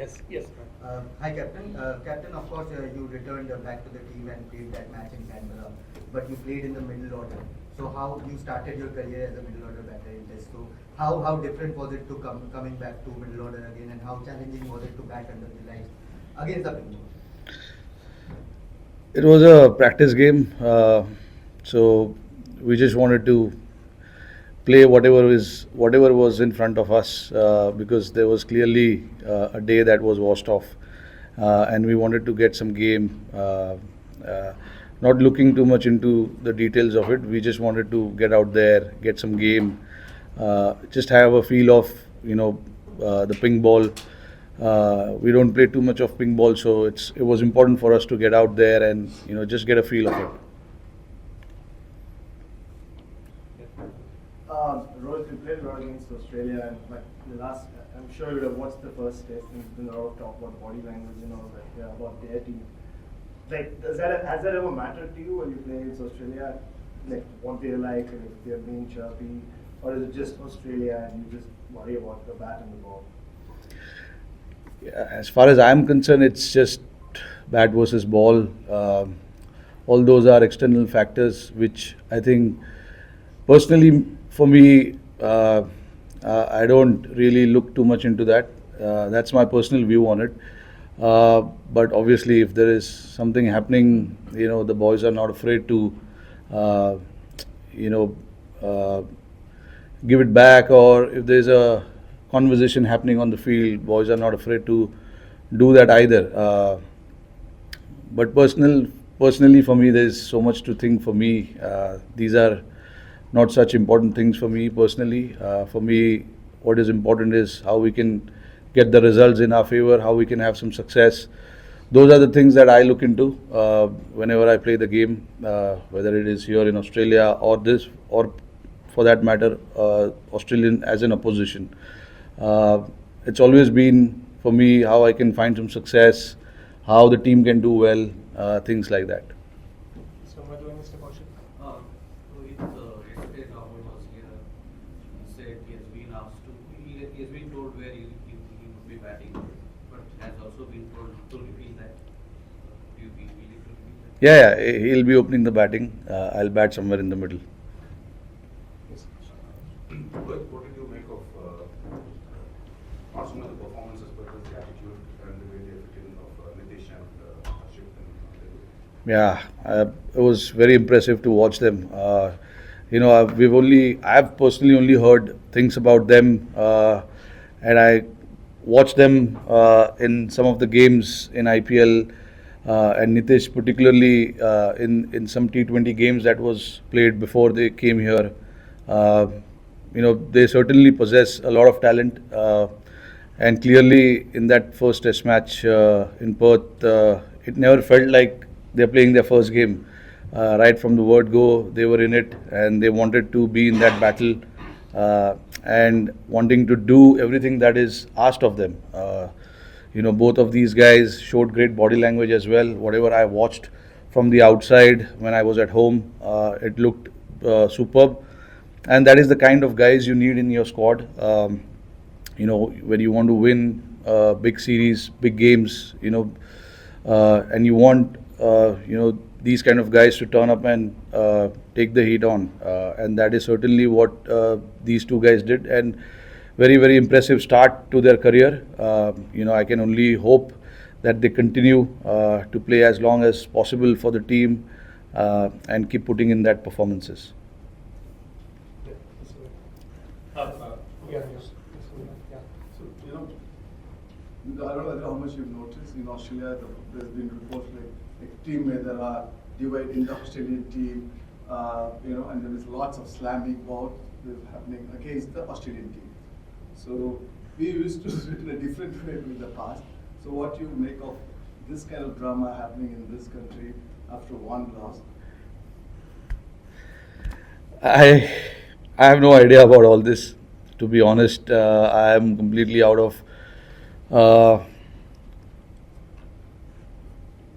Yes, yes. Hi, Captain. Captain, of course, you returned back to the team and played that match in Canberra, but you played in the middle order. So how you started your career as a middle order batter in Test? So how different was it to coming back to middle order again, and how challenging was it to bat under the lights against the ping ball? It was a practice game, so we just wanted to play whatever was in front of us because there was clearly a day that was washed off, and we wanted to get some game. Not looking too much into the details of it, we just wanted to get out there, get some game, just have a feel of the ping ball. We don't play too much of ping ball, so it was important for us to get out there and just get a feel of it. Rohit, you played a lot against Australia, and like the last, I'm sure you would have watched the first test and there's been a lot of talk about body language and all that, about their team. Like, has that ever mattered to you when you play against Australia? Like, what they're like, and if they're being chirpy, or is it just Australia and you just worry about the bat and the ball? Yeah, as far as I'm concerned, it's just bat versus ball. All those are external factors, which I think personally for me, I don't really look too much into that. That's my personal view on it. But obviously, if there is something happening, the boys are not afraid to, uh, you know, uh, give it back, or if there's a conversation happening on the field, boys are not afraid to do that either. But personally, for me, there's so much to think. For me, these are not such important things for me personally. For me, what is important is how we can get the results in our favor, how we can have some success. Those are the things that I look into whenever I play the game, whether it is here in Australia or for that matter, Australian as an opposition. It's always been for me how I can find some success, how the team can do well, things like that. So, Mr. Kaushik. Rohit, yesterday Rahul was here. He said he has been asked to, he has been told where he would be batting, but has also been told to repeat that. Do you feel to repeat that? Yeah, he'll be opening the batting. I'll bat somewhere in the middle. What did you make of not so much the performances, but the attitude and the way they fit in of Nitish and Harshit and Yeah, it was very impressive to watch them. I've personally only heard things about them, and I watched them in some of the games in IPL, and Nitish particularly in some T20 games that was played before they came here. They certainly possess a lot of talent, and clearly in that first Test match in Perth, it never felt like they're playing their first game. Right from the word go, they were in it and they wanted to be in that battle and wanting to do everything that is asked of them. Both of these guys showed great body language as well. Whatever I watched from the outside when I was at home, it looked superb. And that is the kind of guys you need in your squad. When you want to win big series, big games, and you want these kind of guys to turn up and take the heat on, and that is certainly what these two guys did, and very, very impressive start to their career. I can only hope that they continue to play as long as possible for the team and keep putting in that performances. Yeah, yes. Yeah. So, I don't know how much you've noticed in Australia, there's been reports like team where there are divide in the Australian team, and there is lots of slamming about happening against the Australian team. So we used to do it in a different way in the past. So what do you make of this kind of drama happening in this country after one loss? I have no idea about all this. To be honest, I am completely out of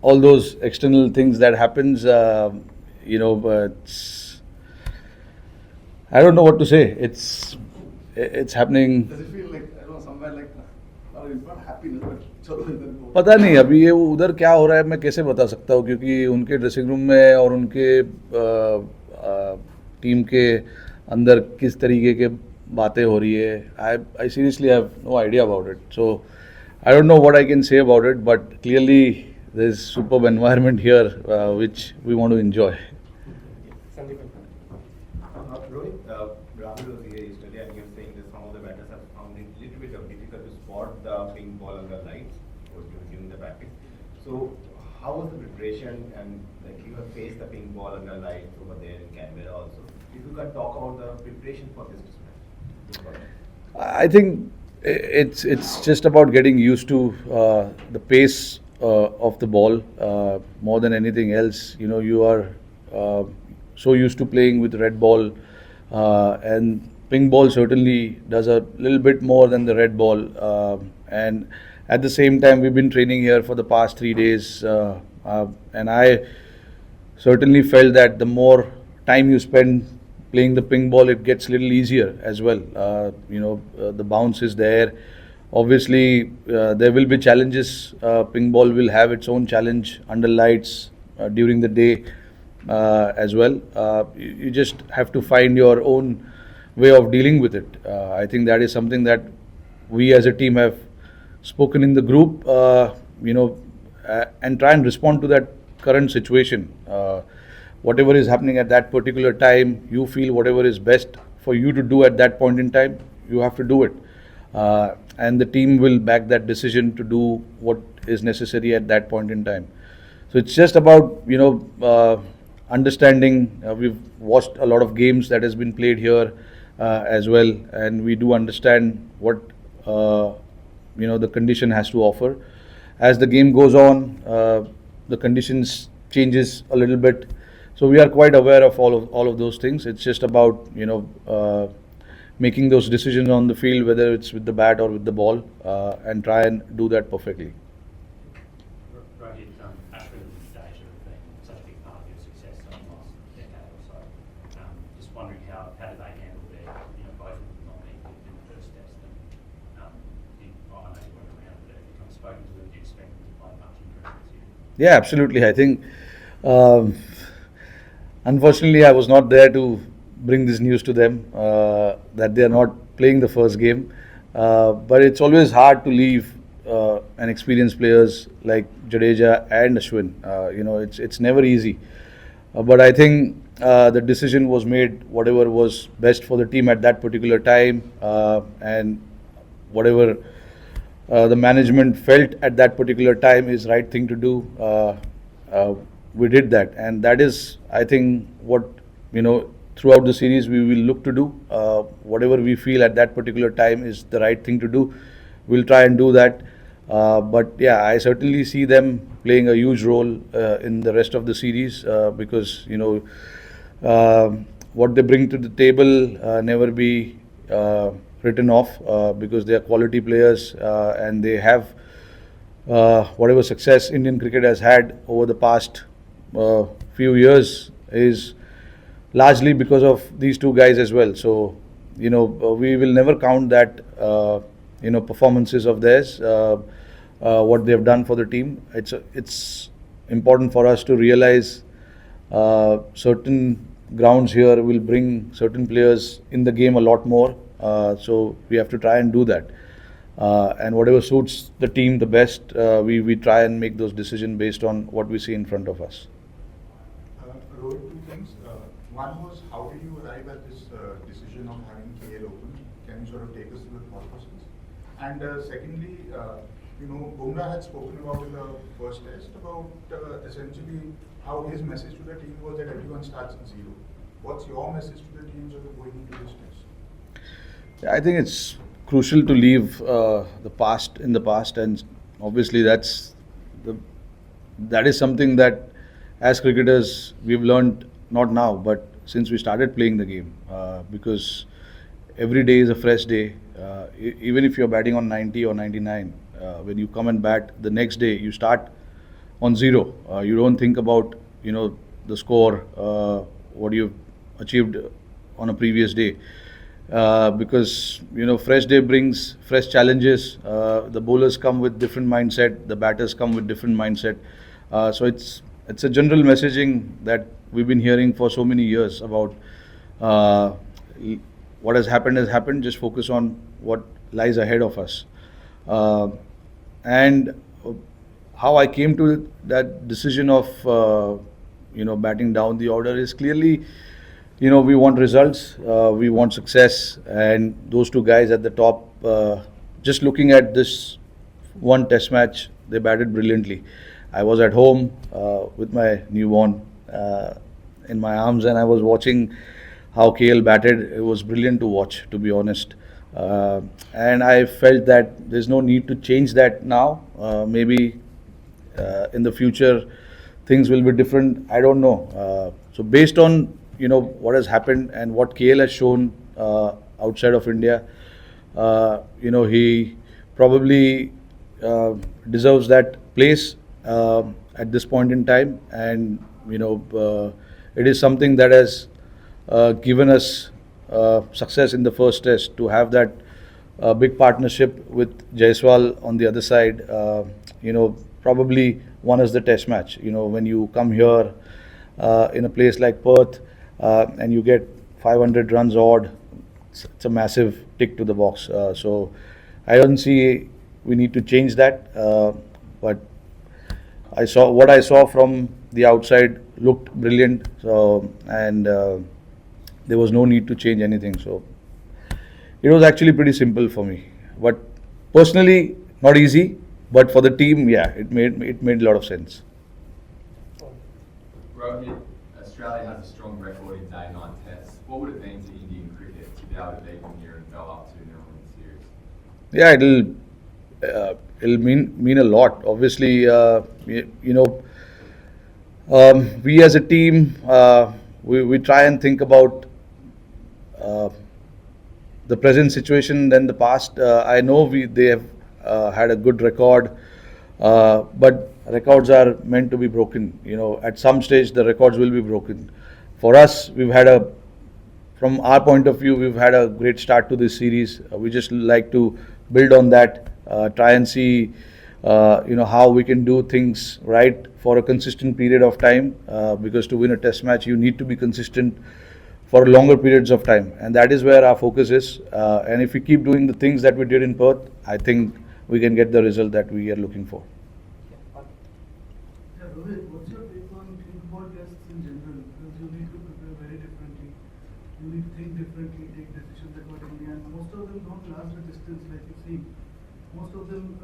all those external things that happens. But I don't know what to say. It's happening. Does it feel like, I don't know, somewhere like, not happy happiness, but चलो इधर भी हो गया। पता नहीं अभी ये उधर क्या हो रहा है मैं कैसे बता सकता हूँ, क्योंकि उनके ड्रेसिंग रूम में और उनके टीम के अंदर किस तरीके के बातें हो रही है, I seriously have no idea about it. So I don't know what I can say about it, but clearly there is superb environment here which we want to enjoy. Sandeep. Rohit, Rahul was here yesterday and he was saying that some of the batters have found it a little bit difficult to spot the pink ball under lights during the practice. So, how was the preparation, and like you have faced the pink ball under lights over there in Canberra also. If you can talk about the preparation for this match. I think it's just about getting used to the pace of the ball more than anything else. You know, you are so used to playing with red ball, and pink ball certainly does a little bit more than the red ball. And at the same time, we've been training here for the past 3 days, and I certainly felt that the more time you spend playing the pink ball, it gets a little easier as well. The bounce is there. Obviously, there will be challenges. Pink ball will have its own challenge under lights during the day as well. You just have to find your own way of dealing with it. I think that is something that we as a team have spoken in the group, and try and respond to that current situation. Whatever is happening at that particular time, you feel whatever is best for you to do at that point in time, you have to do it. And the team will back that decision to do what is necessary at that point in time. So it's just about, understanding. We've watched a lot of games that has been played here as well, and we do understand what, the condition has to offer. As the game goes on, the conditions changes a little bit. So we are quite aware of all of those things. It's just about making those decisions on the field, whether it's with the bat or with the ball, and try and do that perfectly. Rohit, Ashwin and Jadeja have been such a big part of your success over the last decade or so. Just wondering how did they handle their, both of them not being picked in the first test, and I know you weren't around, but have you kind of spoken to them? Do you expect them to play much in the this year? Yeah, absolutely. I think, unfortunately, I was not there to bring this news to them that they are not playing the first game. But it's always hard to leave an experienced players like Jadeja and Ashwin. It's never easy. But I think the decision was made, whatever was best for the team at that particular time, and whatever the management felt at that particular time is right thing to do. We did that, and that is, I think, what throughout the series we will look to do. Whatever we feel at that particular time is the right thing to do, we'll try and do that. But yeah, I certainly see them playing a huge role in the rest of the series, because what they bring to the table never be written off, because they are quality players, and they have whatever success Indian cricket has had over the past few years is largely because of these two guys as well. So, we will never count that, performances of theirs, what they have done for the team. It's important for us to realize certain grounds here will bring certain players in the game a lot more. So we have to try and do that. And whatever suits the team the best, we try and make those decisions based on what we see in front of us. Rohit, two things. One was, how did you arrive at this decision of having KL open? Can you sort of take us through the thought process? And secondly, Bumrah had spoken about in the first test about essentially how his message to the team was that everyone starts at zero. What's your message to the team sort of going into this test? I think it's crucial to leave the past in the past, and obviously that is something that as cricketers we've learned, not now, but since we started playing the game, because every day is a fresh day. Even if you're batting on 90 or 99, when you come and bat the next day, you start on zero. You don't think about the score, what you've achieved on a previous day. because fresh day brings fresh challenges. The bowlers come with different mindset, the batters come with different mindset. So it's a general messaging that we've been hearing for so many years about uh, what has happened has happened. Just focus on what lies ahead of us. And how I came to that decision of batting down the order is clearly, we want results, we want success, and those two guys at the top. Just looking at this one Test match, they batted brilliantly. I was at home with my newborn in my arms, and I was watching how KL batted. It was brilliant to watch, to be honest. And I felt that there's no need to change that now. Maybe in the future things will be different. I don't know. So based on what has happened and what KL has shown outside of India, he probably deserves that place at this point in time. And it is something that has given us success in the first test, to have that big partnership with Jaiswal on the other side. Probably won us the test match. When you come here in a place like Perth and you get 500 runs odd, it's a massive tick to the box. So I don't see we need to change that. But what I saw from the outside looked brilliant. So, and there was no need to change anything. So it was actually pretty simple for me. But personally, not easy. But for the team, yeah, it made a lot of sense. Rohit, Australia has a strong record in day 9 tests. What would it mean to Indian cricket to be able to beat them here and go up 2-0 in the series? Yeah, it'll mean a lot. Obviously, we as a team, we try and think about the present situation than the past. I know they have had a good record, but records are meant to be broken. At some stage the records will be broken. For us, from our point of view, we've had a great start to this series. We just like to build on that, try and see how we can do things right for a consistent period of time, because to win a test match you need to be consistent for longer periods of time, and that is where our focus is. And if we keep doing the things that we did in Perth, I think we can get the result that we are looking for. Yeah, Rohit, what's your take on pink ball tests in general? Because you need to prepare very differently. You need to think differently, take decisions accordingly, and most of them don't last the distance like you see. Most of them,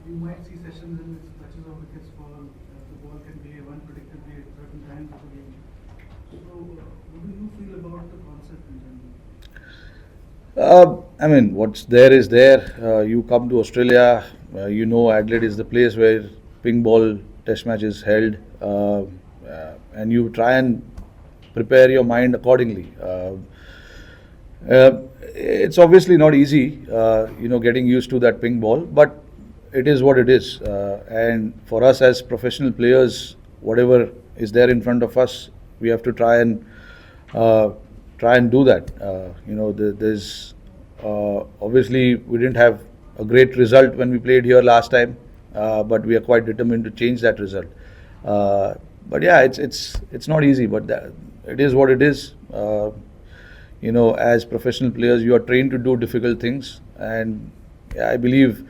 you might see sessions in which touches of wickets fall, the ball can behave unpredictably at certain times of the game. So, what do you feel about the concept in general? I mean, what's there is there. You come to Australia, Adelaide is the place where pink ball test match is held, and you try and prepare your mind accordingly. It's obviously not easy, getting used to that pink ball, but it is what it is. And for us as professional players, whatever is there in front of us, we have to try and do that. There's obviously we didn't have a great result when we played here last time, but we are quite determined to change that result. But yeah, it's not easy, but it is what it is. As professional players, you are trained to do difficult things, and yeah, I believe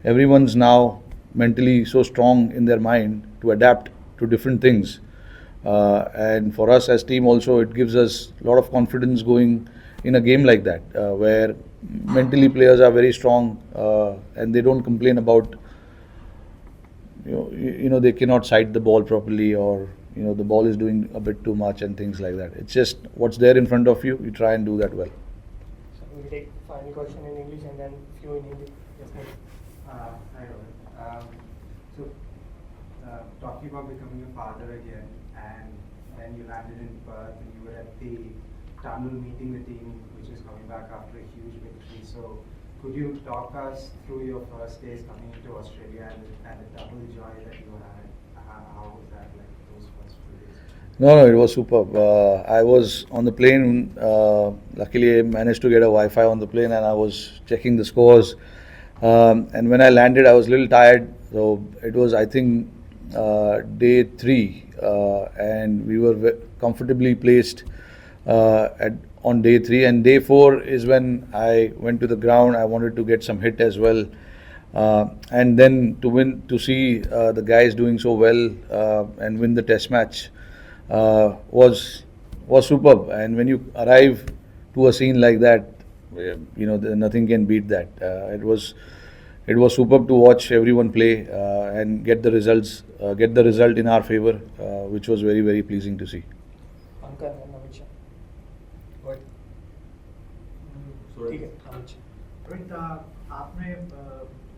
everyone's now mentally so strong in their mind to adapt to different things. And for us as team also, it gives us a lot of confidence going in a game like that, where mentally players are very strong, and they don't complain about they cannot sight the ball properly, or the ball is doing a bit too much and things like that. It's just what's there in front of you, you try and do that well. So we'll take final question in English and then few in Hindi. Yes, ma'am. Hi, Rohit. Talking about becoming a father again, and then you landed in Perth and you were at the tunnel meeting the team, which is coming back after a huge victory. So could you talk us through your first days coming into Australia and the double joy that you had? How was that, like, those first few days? No, no, it was superb. I was on the plane. Luckily, I managed to get a Wi-Fi on the plane, and I was checking the scores. And when I landed, I was a little tired. So it was, I think, day 3, and we were comfortably placed on day 3. And day 4 is when I went to the ground. I wanted to get some hit as well. And then to see the guys doing so well and win the test match was superb. And when you arrive to a scene like that, nothing can beat that. It was superb to watch everyone play and get the result in our favor, which was very, very pleasing to see. Ankar and Amit Shah. Go ahead. ठीक है, अमित शाह. रोहित, आपने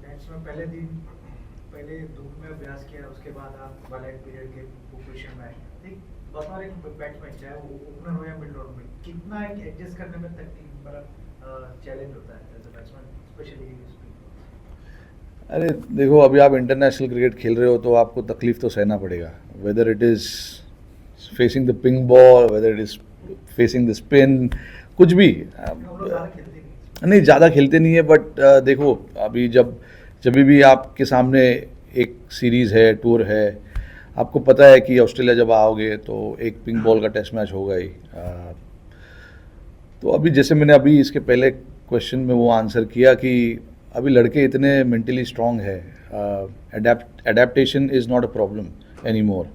match में पहले धूप में अभ्यास किया, उसके बाद आप वाइड पीरियड के पोजीशन में आए. बतौर एक बैट्समैन, चाहे वो ओपनर हो या मिड ऑर्डर में, कितना एक एडजस्ट करने में तकलीफ बड़ा चैलेंज होता है एज अ बैट्समैन, स्पेशली. अरे देखो, अभी आप इंटरनेशनल क्रिकेट खेल रहे हो तो आपको तकलीफ तो सहना पड़ेगा, whether it is facing the pink ball, whether it is facing the spin, कुछ भी. नहीं, ज़्यादा खेलते नहीं है, बट देखो अभी जब भी आपके सामने एक सीरीज़ है, टूर है, आपको पता है कि ऑस्ट्रेलिया जब आओगे तो एक पिंक बॉल का टेस्ट मैच होगा ही. तो अभी जैसे मैंने अभी इसके पहले क्वेश्चन में वो आंसर किया कि अभी लड़के इतने मेंटली स्ट्रांग है, adaptation is not a problem any more.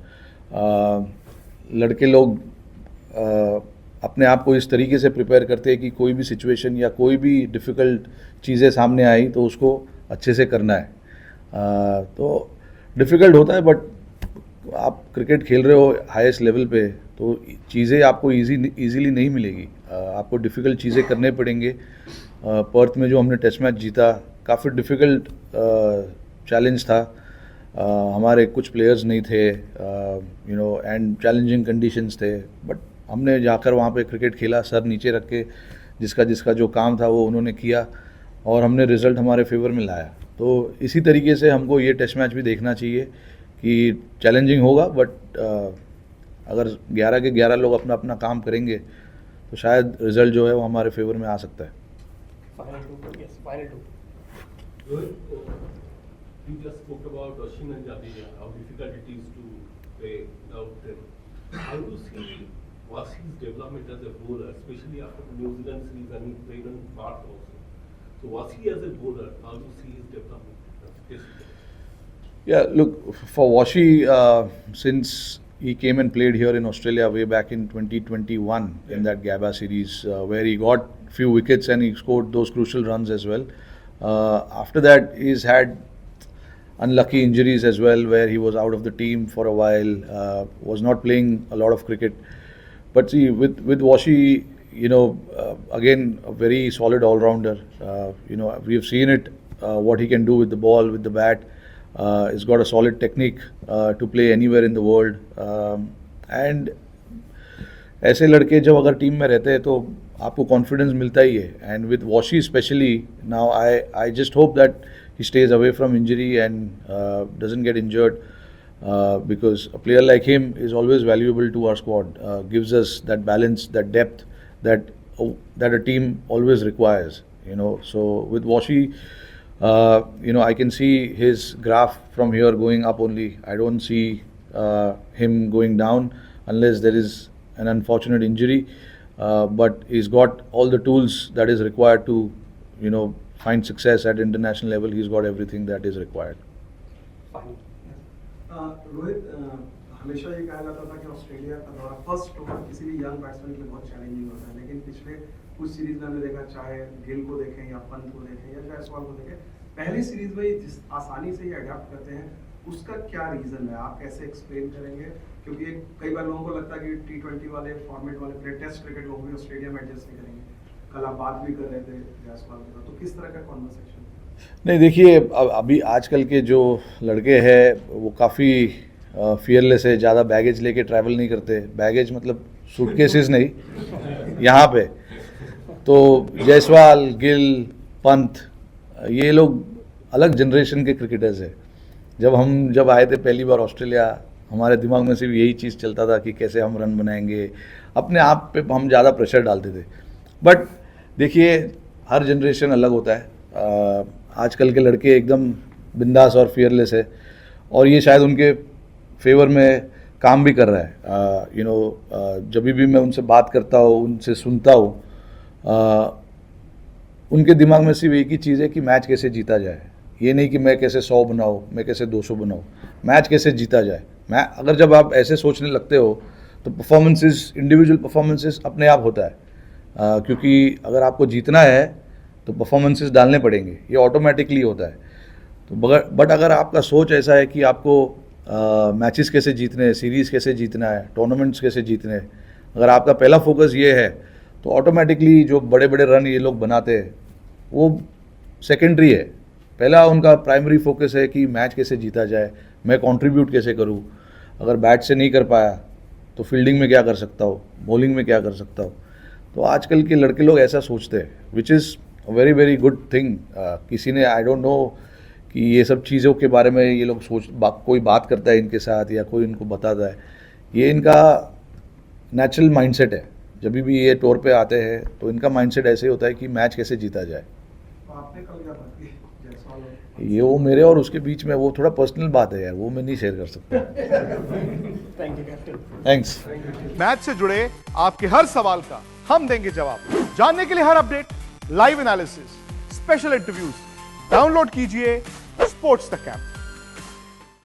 लड़के लोग अपने आप को इस तरीके से प्रिपेयर करते हैं कि कोई भी सिचुएशन या कोई भी डिफ़िकल्ट चीज़ें सामने आई तो उसको अच्छे से करना है. तो डिफ़िकल्ट होता है, बट आप क्रिकेट खेल रहे हो हाईएस्ट लेवल पे, तो चीज़ें आपको इजीली नहीं मिलेगी. आपको डिफ़िकल्ट चीज़ें करने पड़ेंगे. पर्थ में जो हमने टेस्ट मैच जीता, काफ़ी डिफ़िकल्ट चैलेंज था. हमारे कुछ प्लेयर्स नहीं थे, एंड चैलेंजिंग कंडीशंस थे, बट हमने जाकर वहाँ पे क्रिकेट खेला, सर नीचे रख के, जिसका जो काम था वो उन्होंने किया, और हमने रिज़ल्ट हमारे फेवर में लाया. तो इसी तरीके से हमको ये टेस्ट मैच भी देखना चाहिए कि चैलेंजिंग होगा, बट अगर 11 के 11 लोग अपना अपना काम करेंगे तो शायद रिज़ल्ट जो है वो हमारे फेवर में आ सकता है. Final two. Rohit, you just spoke about Ashwin and Jadeja, how difficult it is to play without them. How do you see Wasi's development as a bowler, especially after the New Zealand series, and he played on Perth also? So Wasi as a bowler, how do you see his development? Yeah, look, for Washi, since he came and played here in Australia way back in 2021 in that Gabba series, where he got few wickets and he scored those crucial runs as well. After that, he's had unlucky injuries as well, where he was out of the team for a while, was not playing a lot of cricket. But see, with Washi, again, a very solid all-rounder. We have seen it, what he can do with the ball, with the bat. He's got a solid technique to play anywhere in the world. And ऐसे लड़के जब अगर team में रहते हैं तो आपको confidence मिलता ही है. And with washi specially now I just hope that he stays away from injury and doesn't get injured, because a player like him is always valuable to our squad, gives us that balance, that depth that a team always requires. So with Washi, I can see his graph from here going up only. I don't see him going down unless there is an unfortunate injury. But he's got all the tools that is required to, find success at international level. He's got everything that is required. Rohit, हमेशा ये कहा जाता था कि Australia का दौरा first tour किसी भी यंग बैट्समैन के लिए बहुत चैलेंजिंग होता है, लेकिन पिछले कुछ सीरीज में हमने देखा, चाहे गिल को देखें या पंत को देखें या जायसवाल को देखें, पहली सीरीज में जिस आसानी से ये अडैप्ट करते हैं, उसका क्या रीज़न है? आप कैसे एक्सप्लेन करेंगे? क्योंकि कई बार लोगों को लगता है कि T20 वाले फॉर्मेट वाले प्लेयर टेस्ट क्रिकेट लोग भी ऑस्ट्रेलिया में एडजस्ट नहीं करेंगे. कल आप बात भी कर रहे थे जायसवाल के साथ, तो किस तरह का कॉन्वर्सेशन? नहीं, देखिए, अभी आजकल के जो लड़के हैं वो काफ़ी फियरलेस है, ज़्यादा बैगेज लेके ट्रैवल नहीं करते. बैगेज मतलब सूटकेसेस नहीं, यहाँ पे तो जायसवाल, गिल, पंत, ये लोग अलग जनरेशन के क्रिकेटर्स हैं. जब आए थे पहली बार ऑस्ट्रेलिया, हमारे दिमाग में सिर्फ यही चीज़ चलता था कि कैसे हम रन बनाएंगे, अपने आप पे हम ज़्यादा प्रेशर डालते थे। बट देखिए, हर जनरेशन अलग होता है। आजकल के लड़के एकदम बिंदास और फियरलेस है, और ये शायद उनके फेवर में काम भी कर रहा है। जब भी मैं उनसे बात करता हूँ, उनसे सुनता हूँ, उनके दिमाग में सिर्फ एक ही चीज़ है कि मैच कैसे जीता जाए। ये नहीं कि मैं कैसे 100 बनाऊँ, मैं कैसे 200 बनाऊँ, मैच कैसे जीता जाए। अगर जब आप ऐसे सोचने लगते हो तो परफॉर्मेंसेस, इंडिविजुअल परफॉर्मेंसेस अपने आप होता है, क्योंकि अगर आपको जीतना है तो परफॉर्मेंसेस डालने पड़ेंगे, ये ऑटोमेटिकली होता है। तो बट अगर आपका सोच ऐसा है कि आपको मैचेस कैसे जीतने हैं, सीरीज़ कैसे जीतना है, टूर्नामेंट्स कैसे जीतने हैं, अगर आपका पहला फोकस ये है तो ऑटोमेटिकली जो बड़े बड़े रन ये लोग बनाते हैं वो सेकेंडरी है। पहला उनका प्राइमरी फोकस है कि मैच कैसे जीता जाए, मैं कंट्रीब्यूट कैसे करूं, अगर बैट से नहीं कर पाया तो फील्डिंग में क्या कर सकता हूँ, बॉलिंग में क्या कर सकता हूँ। तो आजकल के लड़के लोग ऐसा सोचते हैं, which is very very good thing. किसी ने, आई डोंट नो कि ये सब चीज़ों के बारे में ये लोग कोई बात करता है इनके साथ या कोई इनको बताता है, ये इनका नेचुरल माइंडसेट है। जब भी ये टूर पे आते हैं तो इनका माइंडसेट ऐसे होता है कि मैच कैसे जीता जाए। आपने कल क्या बात की? ये वो मेरे और उसके बीच में वो थोड़ा पर्सनल बात है यार, वो मैं नहीं शेयर कर सकता। Thank you captain. Thanks. Match से जुड़े आपके हर सवाल का हम देंगे जवाब। जानने के लिए हर update, live analysis, special interviews, download कीजिए स्पोर्ट्स तक ऐप।